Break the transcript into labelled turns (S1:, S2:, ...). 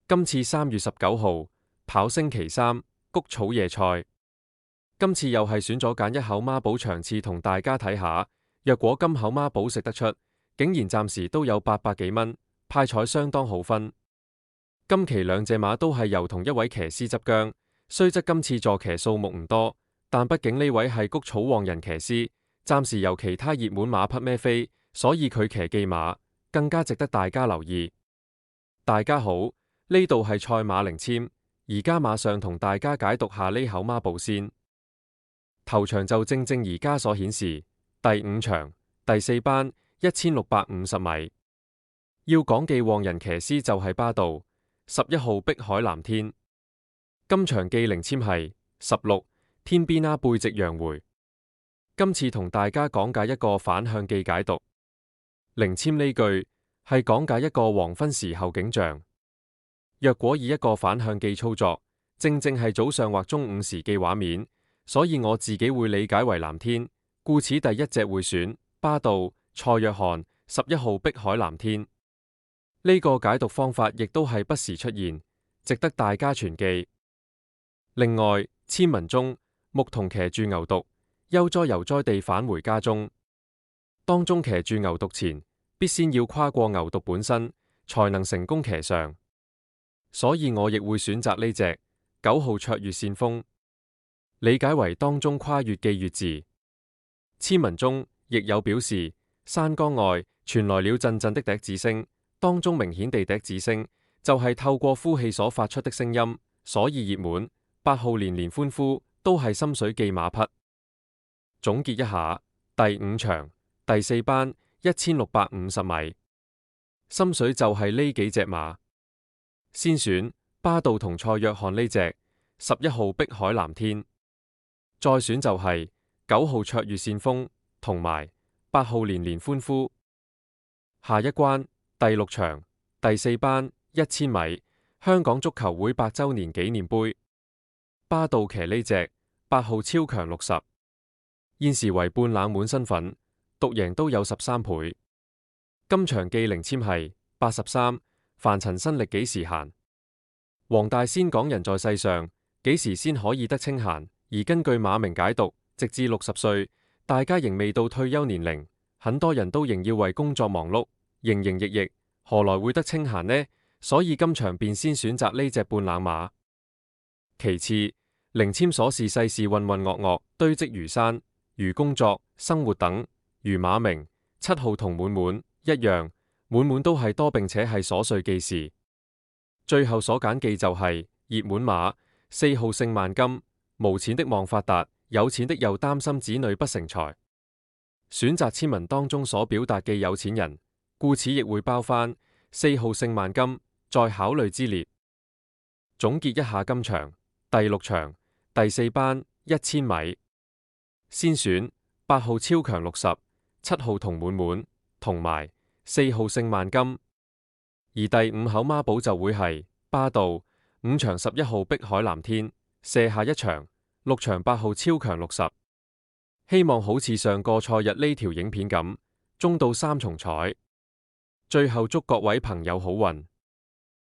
S1: 今次3月19號跑星期3谷草野賽，今次又係選咗揀一口孖寶場次同大家睇下。若果今口孖寶食得出，竟然暫時都有800幾蚊，派彩相當好分。今期兩隻馬都係由同一位騎師執韁，雖則今次坐騎數目唔多，但畢竟呢位係谷草旺人騎師，暫時由其他熱門馬匹孭飛，所以佢騎技馬更加值得大家留意。大家好，呢度係賽馬靈籤，而家馬上同大家解讀下呢口孖寶先。頭場就正而家所顯示，第5場第4班1650米，要講技旺人騎師就係巴道11號碧海藍天。今場記靈籤係16天邊啦背脊讓回。今次同大家講解一個反向記解讀。靈籤呢句係講解一個黃昏時候景象。若果以一個反向記操作，正係早上或中午時記畫面，所以我自己會理解為藍天，故此第一隻會選巴道蔡約翰11號碧海藍天。呢個解讀方法亦都係不時出現，值得大家存記。另外，籤文中牧童騎住牛犢，悠哉悠哉地返回家中。當中騎住牛犢前，必先要跨過牛犢本身，才能成功騎上。所以我亦會選擇呢隻9號卓越線風，理解為當中跨越記越字。籤文中亦有表示，山崗外傳來了陣陣的笛子聲，當中明顯地笛子聲就係透過呼氣所發出的聲音，所以熱門8號連連歡呼都係心水記馬匹。總結一下，第5場第4班1650米，心水就係呢幾隻馬。先選巴道同蔡約翰呢隻11號碧海藍天，再選就係9號卓越線風同埋8號連連歡呼。下一關第6場第4班1000米，香港足球會100周年紀念杯，巴道騎呢隻8號超強60，現時為半冷門身份，獨贏都有13倍。今場記靈籤係83，凡塵新力幾時閒？黃大仙講人在世上，幾時先可以得清閒？而根據馬名解讀，直至60歲，大家仍未到退休年齡，很多人都仍要為工作忙碌，營營役役，何來會得清閒呢？所以今場便先選擇呢隻半冷馬。其次，靈籤所示世事渾渾噩噩，堆積如山，如工作、生活等，如馬名7號同滿滿一樣，滿滿都係多並且係瑣碎記事。最後所揀記就係熱門馬4號勝萬金，無錢的望發達，有錢的又擔心子女不成才。選擇籤文當中所表達嘅有錢人，故此亦會包翻4號勝萬金在考慮之列。總結一下今場第6場第4班1000米，先選8號超強60、7號同滿滿同埋4號勝萬金。而第5口孖寶就會係巴道5場11號碧海藍天，射下一場6場8號超強60。希望好似上個賽日呢條影片咁，中到3重彩。最後祝各位朋友好運。